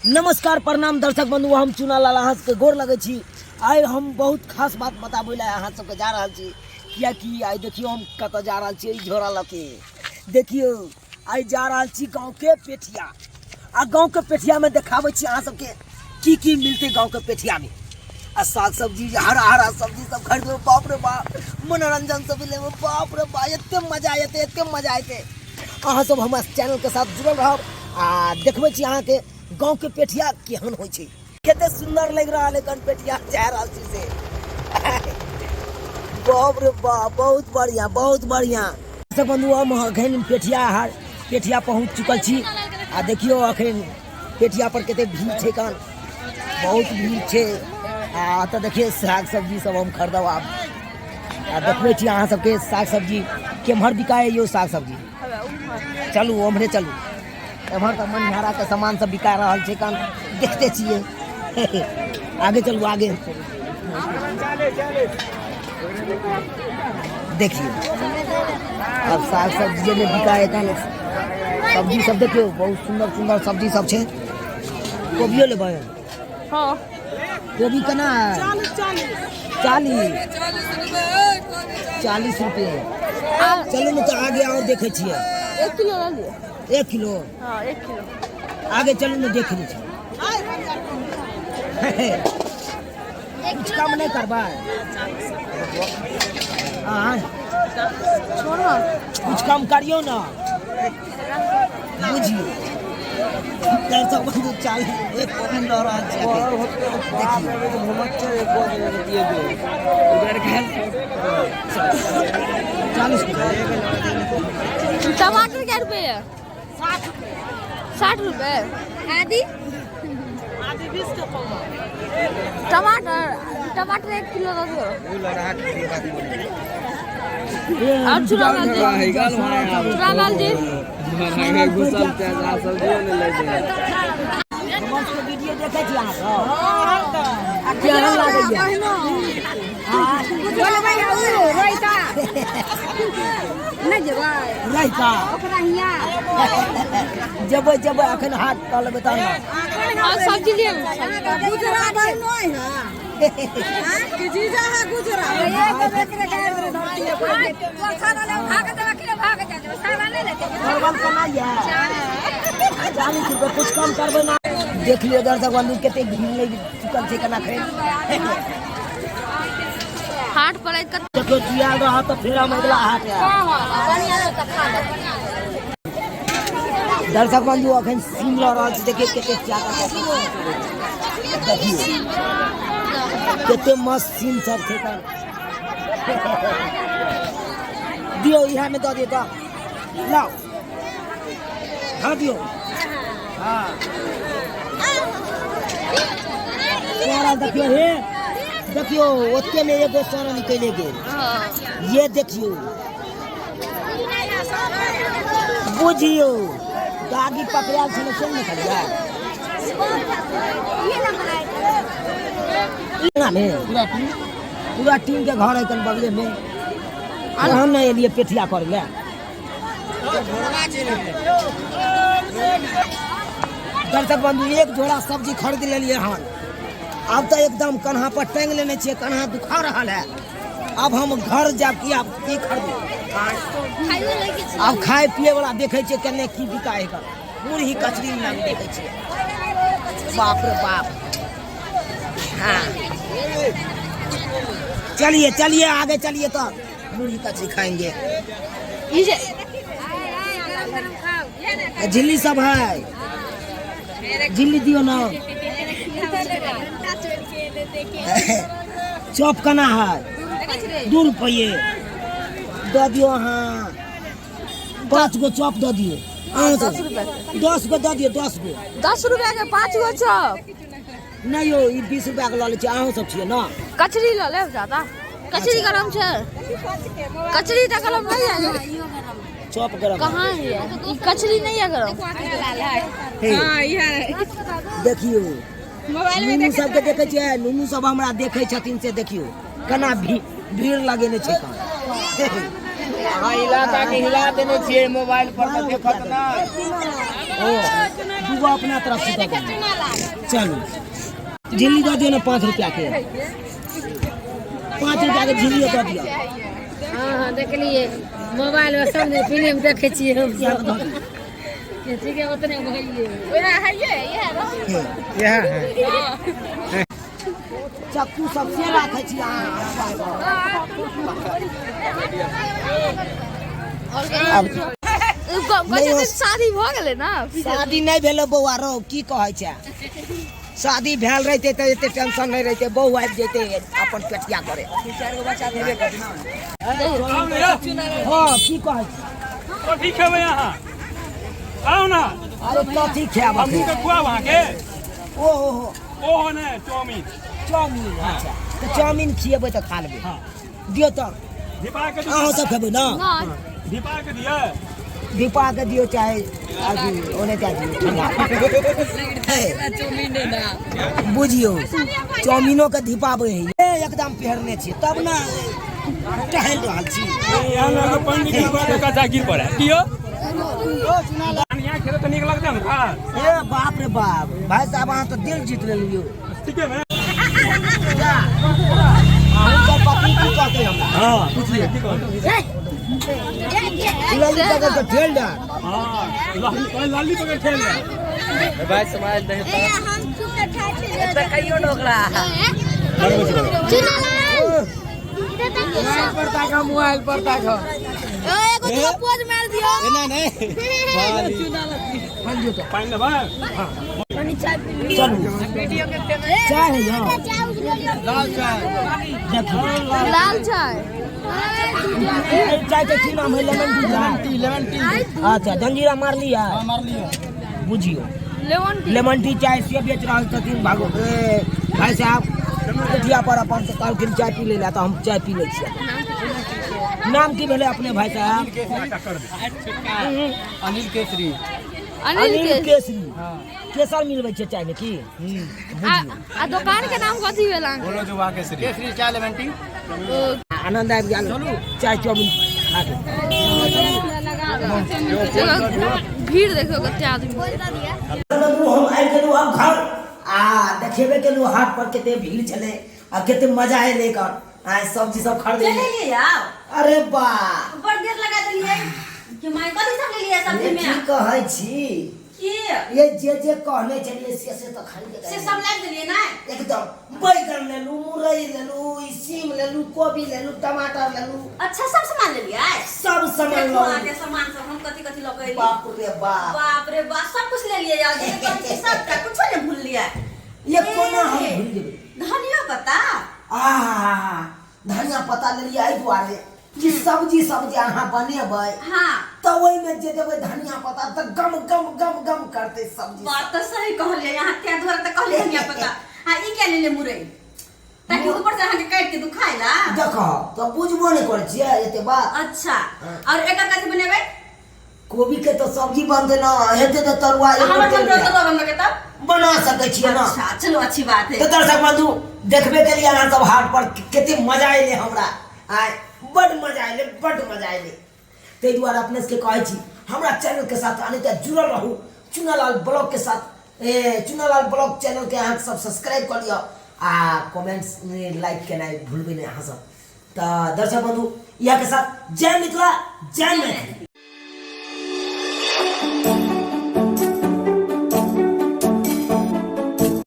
नमस्कार प्रणाम दर्शक बंधु, हम चुना लाल अहाँ सबके गोर लगे छी। आइ हम बहुत खास बात बताबे ला अहाँ सबके जा रहा छी, कियाकि आइ देखियो हम कत जा रहा छी। झोरा लके देखियो आइ जा रहा छी गाँव के पेठिया। आ गाँव के पेठिया में देखाबे छी अहाँ सबके की मिलते गाँव के पेठिया में। आ साग सब्जी हरा हरा सब्जी सब खरीदो, बाप रे बाप। मनोरंजन सब ले, बाप रे बाप, एते मजा आते, एते मजा आते। अहाँ सब हमारे चैनल के साथ जुड़ल रहब आ देखबे छी अहाँ के गाँव के पेठिया केहन होइ छै। कते सुंदर लग रहा है पेठिया जा रहा छी से। बाप रे बाप, बहुत बढ़िया बहुत बढ़िया। सब बंधु हम अखन पेठिया पहुँच चुकल छी। आ देखियो अखन पेठिया पर कते भीड़ छै, कान बहुत भीड़ छै। आ तो देखिए साग सब्जी सब हम खरीदब आब। आ देखबे छी अहाँ सबके साग सब्जी केम्हर बिकाय यो साग सब्जी। चलू ओम्हरे चलू, एम्हर तो मनिहारा के सामान सब बिका रहा है, कान देखते छिए। आगे चलू आगे देखिए। अब साग सब्जी में बिकाए कान सब्जी सब देखियो, बहुत सुंदर सुंदर सब्जी सब छै। कोबियो लेबै? हाँ, कोबी केना है? 40 रुपये। चलू न तो आगे और देखे छिए। 1 किलो ला लियो। 1 किलो? हाँ 1 किलो। आगे चलू न देख ली। कुछ कम नहीं करबा? छोड़ो, कुछ कम करियो ना, बुझिए। दर्शक बंधु 40 रुपये कोबी ल रहा है। टमाटर क्या रुपये है? 60 रुपये। आदि 20 का पाव। टमाटर 1 किलो दे दो। और चुरा लाल जी वीडियो देखे छी अहाँ सब? केहन लागैया? जब अखन हाथ कल बता सब्जी लिए कुछ कम करबे ना। देख लियो दर्शक बंधु कते भीड़ लग चुकल छै, केना खरीद हाट पर देखो जिया रहा तो फिर हम अगला हाट है। दर्शक बंधु अखन सुन रहा छै, देखिए कते ज्यादा देखिए कते मस्त सीन सब छै। दियो इहा में दे दियो, लाओ हाँ दियो। हाँ देखियो हे, देखियो ओते में एगो सोना निकले गेल। ये देखियो, बुझियो दागी पकड़ाल छले से न खलिया पूरा टीम के घर है कन बगले में। हम ना एलिए पेठिया कर ले। दर्शक बंधु एक झोड़ा सब्जी खरीद लिए हन। अब तो एकदम कन्हा पर टांग लेने छे, कन्हा दुखा रहा है। अब हम घर जाब की आप की खरीदे? अब खाए पिए वाला देखे छे कने की बिकाए कर, मुरही कचरी नाम देखे छे। बाप रे बाप। हाँ चलिए चलिए आगे चलिए, तो मुरही कचरी खाएंगे। झिल्ली सब है, झिल्ली दियो ना। चॉप कना है? 2 रुपये दे दियो। हाँ 5 गो चॉप दे दियो। 10 गो दे दियो, 10 गो। 10 रुपया के 5 गो चॉप नहीं हो, 20 रुपया के ले अहूँ सब छिए ना। कचरी ल ले ज्यादा। कचरी गरम छे? कचरी त गरम नहीं है। चॉप गरम कहाँ है? कचरी नहीं है गरम। हाँ इहा देखियो मोबाइल में नुनू सब के देखे छिए, नुनू सब हमरा देखे छथिन से देखियो कना भीड़ लगेने छै। हाँ इलाका के हिला देने छिए मोबाइल पर देखत ना। ओ वो अपना तरफ से कर देंगे। चलो झिल्ली दे दियो ना 5 रुपया के, 5 रुपया के झिल्ली दे दियो। हाँ देखलिए मोबाइल में सामने फिल्म देखे छिए हम सब। ठीक है उतने भइए चक्कू सबसे राखे छी शादी भ गेलै ना? शादी नहीं भेलो बौआ रो, की कहै छै? शादी भेल रहते तो एते टेंशन नहीं रहते, बहू आबि जैते अपन पेटिया करे। 2-4 गो बच्चा देबे कर ना। हां की कहै छी? कथी खेबै अहाँ? आओ ना। अरे कथी खाब? हमहू के खुआब अहाँ के? ओहो ने चाउमीन। चाउमीन अच्छा, तो चाउमीन खिएबै तो खा लेबै। हां दियो तो दीपा के अहाँ सब खेबै ना? दीपा के दियो। दीपा के दियो चाहे आजू ओने जा दियो ठंडा। चाउमीन ना बुझियो चाउमीनो के दीपाबै है एकदम पेहरने छी तब ना टहल रहल छी। यहाँ के पंडित जी बात का जागिर पड़े कियो? यहाँ खेले तो निक लगते हैं खा। ए बाप रे बाप, भाई साहब अहाँ तो दिल जीत लेलियो। ठीक है मैं उनका पति की कहते हमरा? हां पूछिए की कहते? लाली पकड़ के ठेल दे। हां लाली पकड़ ठेल दे। भाई समाज नहीं हम चुप ठाठे त कहियो डोकरा मोबाइल पर ताक एगो पोज मार दियो। ना नहीं पानी ले भाई। चलो चाय है यहाँ, लाल चाय देखो लाल चाय। चाय के की नाम है? Lemon tea. अच्छा जंजीरा मार लिया? मार लिया। बुझियो लेमन टी चाय से बेच रहल छथिन। भागो भाई साहब पेटिया पर अपन से कहलखिन चाय पी ले ला, तो हम चाय पी ले छियै। नाम की भेले अपने भाई साहब? अनिल केसरी। अनिल केसरी। केसर मिलबै छै चाय में की? आ दुकान के नाम कथी भेला? बोलो जो वहां केसरी। केसरी चाय लेमन टी। आनंद आबि गेल चाय चाउमीन खा के। भीड़ देखो कते आदमी। हम आबि गेलहुँ अब घर आ देखेबे केलहुँ हाट पर कते भीड़ छलै आ कते मजा एलै कर। आ सब्जी सब खरीद ले यार। अरे वाह बड़ देर लगा देलिए कि मैं कथी सब ले लिए सब्जी में? की कहै छी की ये जे कहने चलिए से तो खरीद से सब ला देलिए ना? एकदम बैगन लेलू, मुरई लेलू, सीम लेलू, कोबी लेलू, टमाटर लेलू, अच्छा सब सामान ले लिया? सब सामान देखो लो। आगे सामान सब हम कथी कथी लगे? बाप रे बाप, बाप रे बाप सब कुछ ले लिए यार। ये कथी सब का कुछ नहीं भूल लिया। ये कोना हम भूल जेबै? धनिया पत्ता धनिया पत्ता ले लिया एहि दुआरे कि सब्जी अहाँ बनेबै हां तो ओइ में जे देबै धनिया पत्ता त गम गम गम गम करते सब्जी। बात तो सही कहलिए, यहाँ क्या द्वारा तो कहलिए धनिया पत्ता। हां ई क्या ले ले मुरई ताकि ऊपर से अहाँ के काट के दुखाइला। देखो तो बुझबो नहीं कर छियै एते बात। अच्छा और एकर कथी बनेबै? कोबी के तो सब्जी बनते ना हेते तो तरुआ हमर मन तो बनबे के तब बना सकै छियै ना। अच्छा चलो अच्छी बात है। तो दर्शक बंधु देखबे के लिए अहाँ सब हाट पर कते मजा एले हमरा। आय बड़ मजा एले ते दुआरे अपने से कहै छी हमरा चैनल के साथ अनिता जुड़ल रहू। चुनालाल ब्लॉग के साथ चुनालाल ब्लॉग चैनल के अहाँ सब सब्सक्राइब कर लियो आ कमेंट्स में लाइक केनाइ भूलबै नहीं अहाँ सब। तो दर्शक बंधु यहाँ के साथ जय मिथिला जय मैथिली।